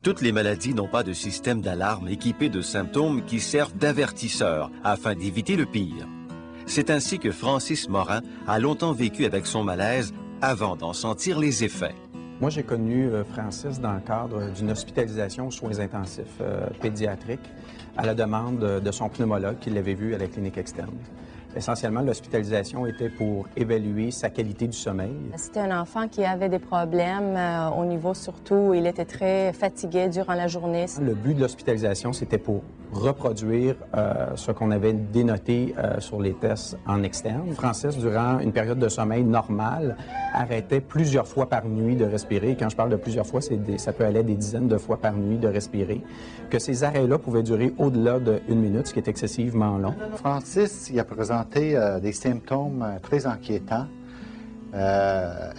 Toutes les maladies n'ont pas de système d'alarme équipé de symptômes qui servent d'avertisseurs afin d'éviter le pire. C'est ainsi que Francis Morin a longtemps vécu avec son malaise avant d'en sentir les effets. Moi, j'ai connu Francis dans le cadre d'une hospitalisation aux soins intensifs pédiatriques à la demande de son pneumologue qui l'avait vu à la clinique externe. Essentiellement, l'hospitalisation était pour évaluer sa qualité du sommeil. C'était un enfant qui avait des problèmes au niveau surtout, il était très fatigué durant la journée. Le but de l'hospitalisation, c'était pour reproduire ce qu'on avait dénoté sur les tests en externe. Francis, durant une période de sommeil normale, arrêtait plusieurs fois par nuit de respirer. Quand je parle de plusieurs fois, ça peut aller des dizaines de fois par nuit de respirer. Que ces arrêts-là pouvaient durer au-delà d'une minute, ce qui est excessivement long. Francis, il a présenté des symptômes très inquiétants.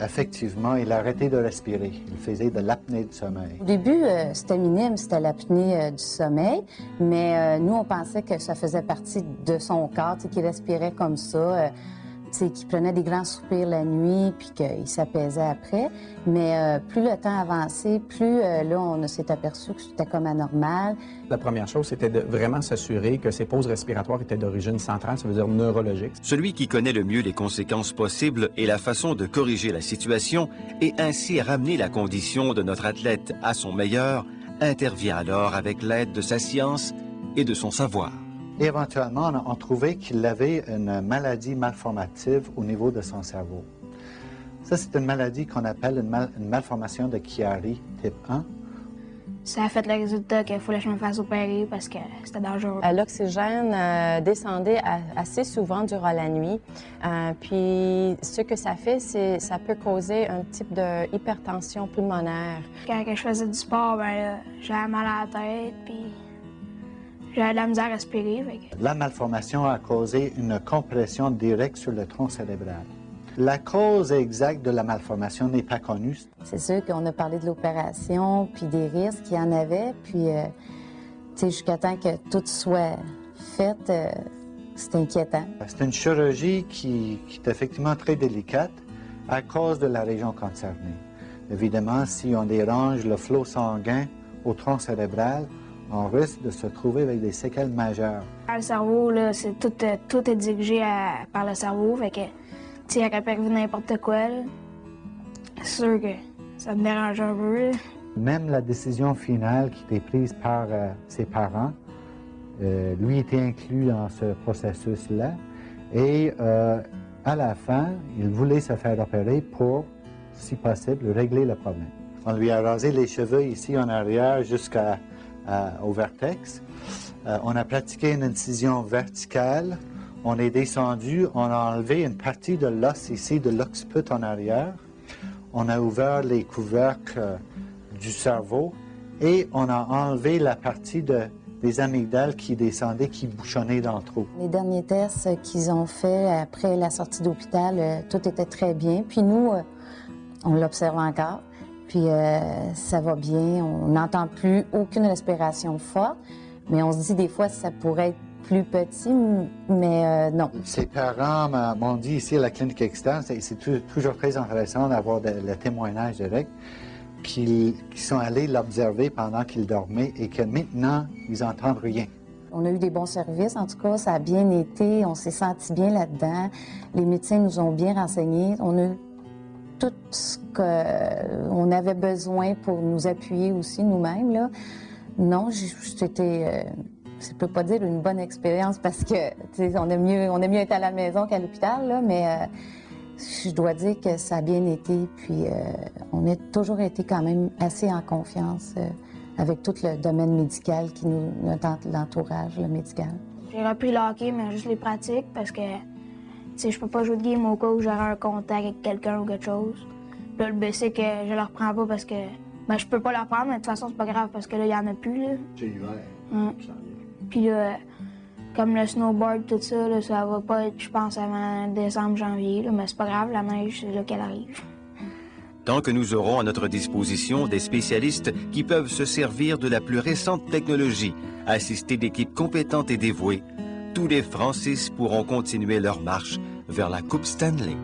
Effectivement, il a arrêté de respirer. Il faisait de l'apnée du sommeil. Au début, c'était minime, c'était l'apnée du sommeil, mais nous, on pensait que ça faisait partie de son corps, qu'il respirait comme ça, qu'il prenait des grands soupirs la nuit, puis qu'il s'apaisait après. Mais plus le temps avançait, plus là, on s'est aperçu que c'était comme anormal. La première chose, c'était de vraiment s'assurer que ces pauses respiratoires étaient d'origine centrale, ça veut dire neurologique. Celui qui connaît le mieux les conséquences possibles et la façon de corriger la situation et ainsi ramener la condition de notre athlète à son meilleur intervient alors avec l'aide de sa science et de son savoir. Et éventuellement, on a trouvé qu'il avait une maladie malformative au niveau de son cerveau. Ça, c'est une maladie qu'on appelle une malformation de Chiari, type 1. Ça a fait le résultat qu'il fallait que je me fasse opérer parce que c'était dangereux. L'oxygène descendait assez souvent durant la nuit. Puis ce que ça fait, c'est ça peut causer un type d'hypertension pulmonaire. Quand je faisais du sport, j'avais mal à la tête, puis j'avais de la misère à respirer. La malformation a causé une compression directe sur le tronc cérébral. La cause exacte de la malformation n'est pas connue. C'est sûr qu'on a parlé de l'opération, puis des risques qu'il y en avait, puis jusqu'à temps que tout soit fait, c'est inquiétant. C'est une chirurgie qui est effectivement très délicate à cause de la région concernée. Évidemment, si on dérange le flot sanguin au tronc cérébral, on risque de se trouver avec des séquelles majeures. Le cerveau, là, tout est dirigé par le cerveau, fait que il aurait pu arriver n'importe quoi. C'est sûr que ça me dérange un peu. Même la décision finale qui était prise par ses parents, lui était inclus dans ce processus-là. Et à la fin, il voulait se faire opérer pour, si possible, régler le problème. On lui a rasé les cheveux ici en arrière jusqu'au vertex. On a pratiqué une incision verticale. On est descendu, on a enlevé une partie de l'os ici, de l'occiput en arrière. On a ouvert les couvercles du cerveau et on a enlevé la partie des amygdales qui descendaient, qui bouchonnaient dans le trou. Les derniers tests qu'ils ont faits après la sortie d'hôpital, tout était très bien. Puis nous, on l'observe encore. Puis ça va bien, on n'entend plus aucune respiration forte. Mais on se dit des fois ça pourrait être plus petit, mais non. Ses parents m'ont dit ici à la clinique externe, c'est toujours très intéressant d'avoir le témoignage direct, qu'ils sont allés l'observer pendant qu'il dormait et que maintenant, ils n'entendent rien. On a eu des bons services, en tout cas, ça a bien été, on s'est senti bien là-dedans. Les médecins nous ont bien renseignés. On a eu tout ce qu'on avait besoin pour nous appuyer aussi nous-mêmes, là. Non, c'était... je peux pas dire une bonne expérience parce que on aime mieux être à la maison qu'à l'hôpital, là, mais je dois dire que ça a bien été. Puis on a toujours été quand même assez en confiance avec tout le domaine médical qui nous l'entourage, le médical. J'ai repris le hockey, mais juste les pratiques parce que je peux pas jouer de game au cas où j'aurai un contact avec quelqu'un ou quelque chose. Puis là, le but, c'est que je le reprends pas parce que je peux pas le reprendre, mais de toute façon, c'est pas grave parce que là, il y en a plus. C'est l'hiver. Puis là, comme le snowboard, tout ça, là, ça va pas être, je pense, avant décembre, janvier. Là, mais c'est pas grave, la neige, c'est là qu'elle arrive. Tant que nous aurons à notre disposition des spécialistes qui peuvent se servir de la plus récente technologie, assistés d'équipes compétentes et dévouées, tous les Francis pourront continuer leur marche vers la Coupe Stanley.